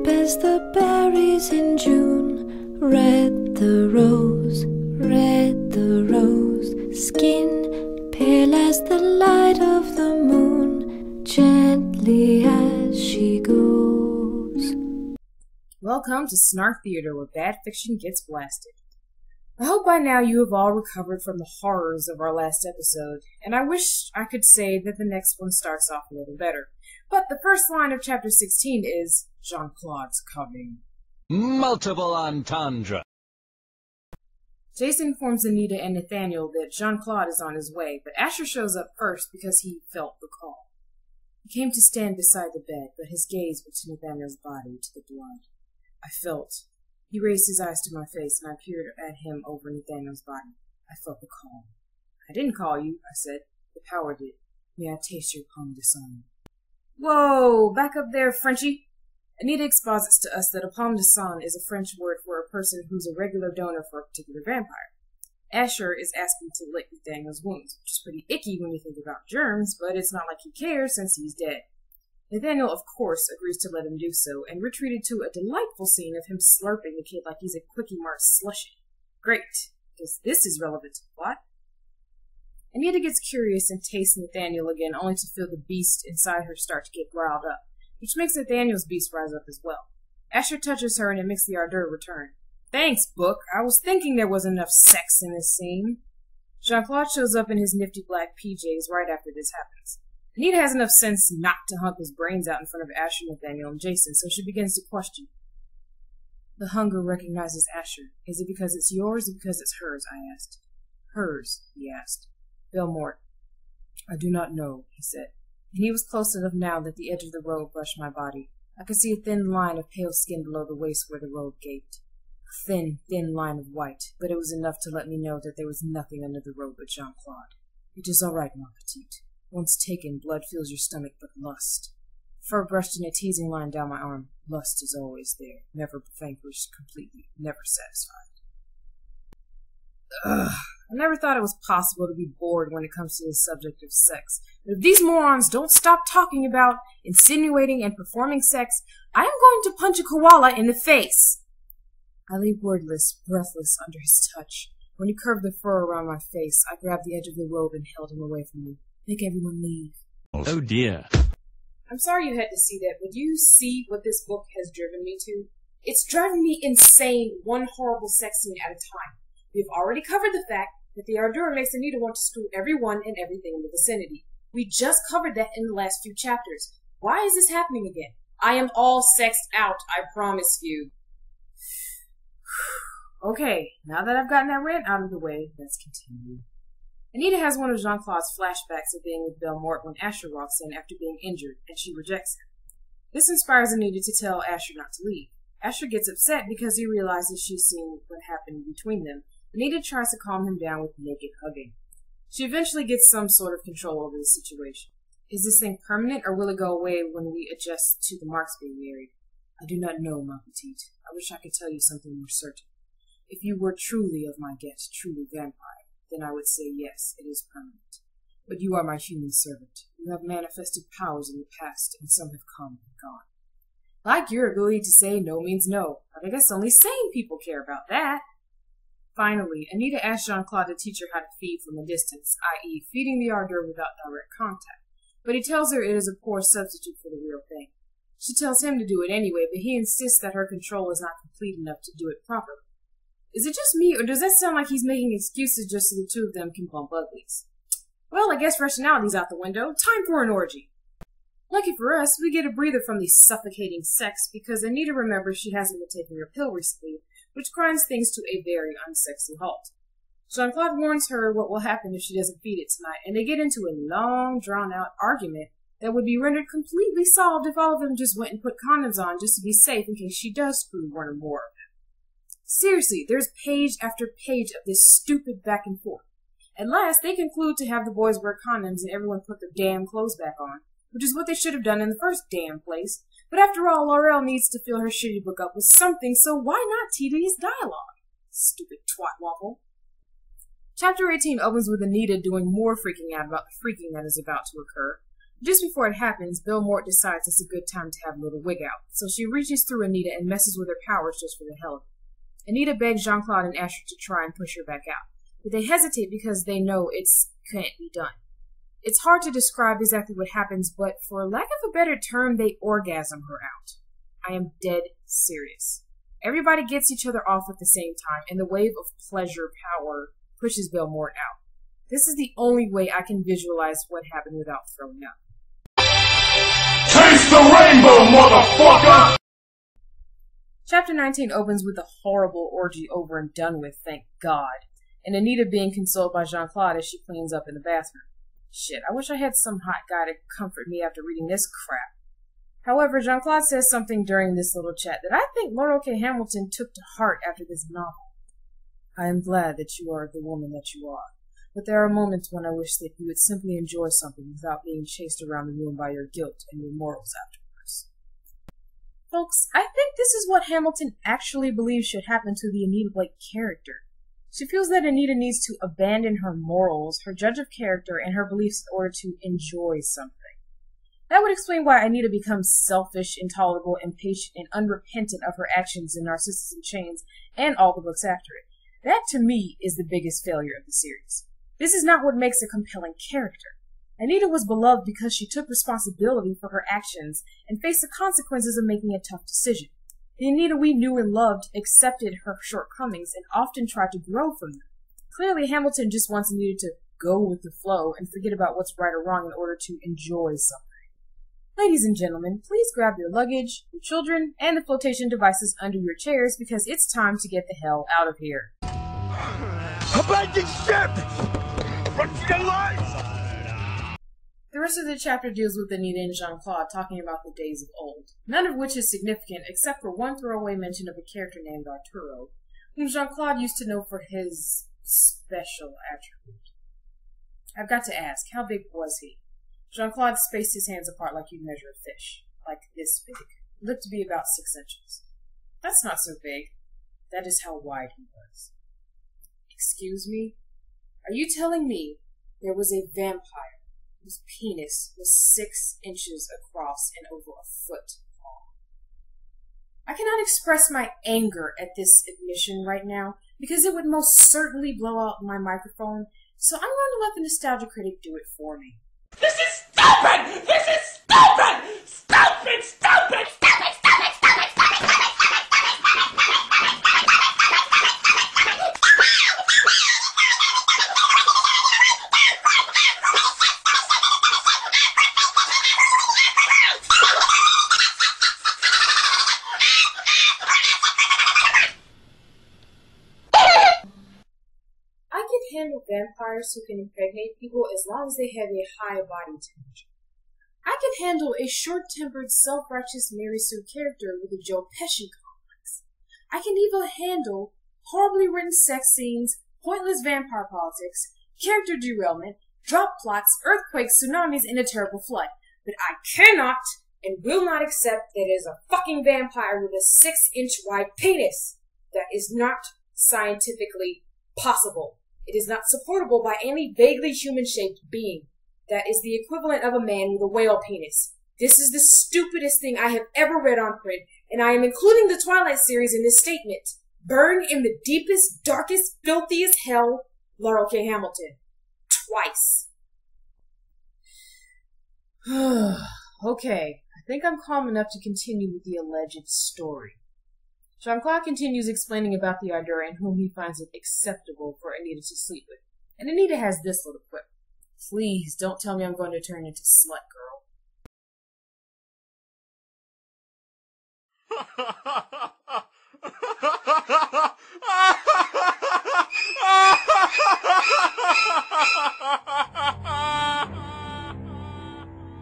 ripe as the berries in June. Red the rose, skin pale as the light of the moon, gently as she goes. Welcome to Snark Theater, where bad fiction gets blasted. I hope by now you have all recovered from the horrors of our last episode, and I wish I could say that the next one starts off a little better. But the first line of chapter 16 is, Jean-Claude's coming. Multiple entendre. Jason informs Anita and Nathaniel that Jean-Claude is on his way, but Asher shows up first because he felt the call. He came to stand beside the bed, but his gaze went to Nathaniel's body, to the blood. I felt. He raised his eyes to my face, and I peered at him over Nathaniel's body. I felt the call. I didn't call you, I said. The power did. May I taste your pomme de sang? Whoa! Back up there, Frenchie! Anita exposits to us that a pomme de sang is a French word for a person who's a regular donor for a particular vampire. Asher is asking to lick Nathaniel's wounds, which is pretty icky when you think about germs, but it's not like he cares since he's dead. Nathaniel, of course, agrees to let him do so, and we're treated to a delightful scene of him slurping the kid like he's a Quickie Mart slushie. Great, because this is relevant to the plot. Anita gets curious and tastes Nathaniel again, only to feel the beast inside her start to get riled up, which makes Nathaniel's beast rise up as well. Asher touches her and it makes the ardeur return. Thanks, book. I was thinking there was enough sex in this scene. Jean-Claude shows up in his nifty black PJs right after this happens. Anita has enough sense not to hump his brains out in front of Asher, Nathaniel, and Jason, so she begins to question. The hunger recognizes Asher. Is it because it's yours or because it's hers? I asked. Hers, he asked. Belmort. I do not know, he said, and he was close enough now that the edge of the robe brushed my body. I could see a thin line of pale skin below the waist where the robe gaped. A thin, thin line of white, but it was enough to let me know that there was nothing under the robe but Jean-Claude. It is all right, ma petite. Once taken, blood fills your stomach, but lust. Fur brushed in a teasing line down my arm. Lust is always there, never vanquished completely, never satisfied. Ugh. I never thought it was possible to be bored when it comes to the subject of sex. But if these morons don't stop talking about, insinuating, and performing sex, I am going to punch a koala in the face. I lay wordless, breathless under his touch. When he curved the fur around my face, I grabbed the edge of the robe and held him away from me. Make everyone leave. Oh dear. I'm sorry you had to see that, but do you see what this book has driven me to? It's driving me insane, one horrible sex scene at a time. We've already covered the fact that the ardeur makes Anita want to screw everyone and everything in the vicinity. We just covered that in the last few chapters. Why is this happening again? I am all sexed out, I promise you. Okay, now that I've gotten that rant out of the way, let's continue. Anita has one of Jean-Claude's flashbacks of being with Belmort when Asher walks in after being injured, and she rejects him. This inspires Anita to tell Asher not to leave. Asher gets upset because he realizes she's seen what happened between them. Anita tries to calm him down with naked hugging. She eventually gets some sort of control over the situation. Is this thing permanent, or will it go away when we adjust to the Marks being married? I do not know, ma petite. I wish I could tell you something more certain. If you were truly of my get, truly vampire, then I would say yes, it is permanent. But you are my human servant. You have manifested powers in the past, and some have come and gone. Like your ability to say no means no, but I guess only sane people care about that. Finally, Anita asks Jean-Claude to teach her how to feed from a distance, i.e. feeding the ardeur without direct contact, but he tells her it is a poor substitute for the real thing. She tells him to do it anyway, but he insists that her control is not complete enough to do it properly. Is it just me, or does that sound like he's making excuses just so the two of them can bump uglies? Well, I guess rationality's out the window. Time for an orgy. Lucky for us, we get a breather from the suffocating sex because Anita remembers she hasn't been taking her pill recently, which grinds things to a very unsexy halt. Jean-Claude warns her what will happen if she doesn't feed it tonight, and they get into a long, drawn-out argument that would be rendered completely solved if all of them just went and put condoms on just to be safe in case she does screw one or more of them. Seriously, there's page after page of this stupid back and forth. At last, they conclude to have the boys wear condoms and everyone put their damn clothes back on, which is what they should have done in the first damn place. But after all, Laurell needs to fill her shitty book up with something, so why not tedious dialogue? Stupid twat waffle. Chapter 18 opens with Anita doing more freaking out about the freaking that is about to occur. Just before it happens, Belmort decides it's a good time to have a little wig out, so she reaches through Anita and messes with her powers just for the hell of it. Anita begs Jean-Claude and Asher to try and push her back out, but they hesitate because they know it can't be done. It's hard to describe exactly what happens, but for lack of a better term, they orgasm her out. I am dead serious. Everybody gets each other off at the same time, and the wave of pleasure power pushes Belmort out. This is the only way I can visualize what happened without throwing up. Taste the rainbow, motherfucker! Chapter 19 opens with a horrible orgy over and done with, thank God, and Anita being consoled by Jean-Claude as she cleans up in the bathroom. Shit, I wish I had some hot guy to comfort me after reading this crap. However, Jean-Claude says something during this little chat that I think Laurell K. Hamilton took to heart after this novel. I am glad that you are the woman that you are, but there are moments when I wish that you would simply enjoy something without being chased around the room by your guilt and your morals afterwards. Folks, I think this is what Hamilton actually believes should happen to the Anita Blake character. She feels that Anita needs to abandon her morals, her judge of character, and her beliefs in order to enjoy something. That would explain why Anita becomes selfish, intolerable, impatient, and unrepentant of her actions in Narcissus in Chains and all the books after it. That, to me, is the biggest failure of the series. This is not what makes a compelling character. Anita was beloved because she took responsibility for her actions and faced the consequences of making a tough decision. The Anita we knew and loved accepted her shortcomings and often tried to grow from them. Clearly, Hamilton just wants Anita to go with the flow and forget about what's right or wrong in order to enjoy something. Ladies and gentlemen, please grab your luggage, your children, and the flotation devices under your chairs because it's time to get the hell out of here. Abandon ship! Run for your lives! The rest of the chapter deals with Anita and Jean-Claude talking about the days of old, none of which is significant except for one throwaway mention of a character named Arturo, whom Jean-Claude used to know for his special attribute. I've got to ask, how big was he? Jean-Claude spaced his hands apart like you'd measure a fish. Like this big. It looked to be about 6 inches. That's not so big. That is how wide he was. Excuse me? Are you telling me there was a vampire whose penis was 6 inches across and over a foot long? I cannot express my anger at this admission right now because it would most certainly blow out my microphone, so I'm going to let the nostalgia critic do it for me. This is stupid! This is stupid! Stupid! Stupid! Stupid! Stupid! Stupid! Stupid! I can handle vampires who can impregnate people as long as they have a high body temperature. I can handle a short-tempered, self-righteous Mary Sue character with a Joe Pesci complex. I can even handle horribly written sex scenes, pointless vampire politics, character derailment, drop plots, earthquakes, tsunamis, and a terrible flood. But I cannot and will not accept that it is a fucking vampire with a 6-inch wide penis. That is not scientifically possible. It is not supportable by any vaguely human-shaped being. That is the equivalent of a man with a whale penis. This is the stupidest thing I have ever read on print, and I am including the Twilight series in this statement. Burn in the deepest, darkest, filthiest hell, Laurell K. Hamilton. Twice. Okay, I think I'm calm enough to continue with the alleged story. Jean-Claude continues explaining about the ardeur and whom he finds it acceptable for Anita to sleep with. And Anita has this little quip. Please don't tell me I'm going to turn into slut girl.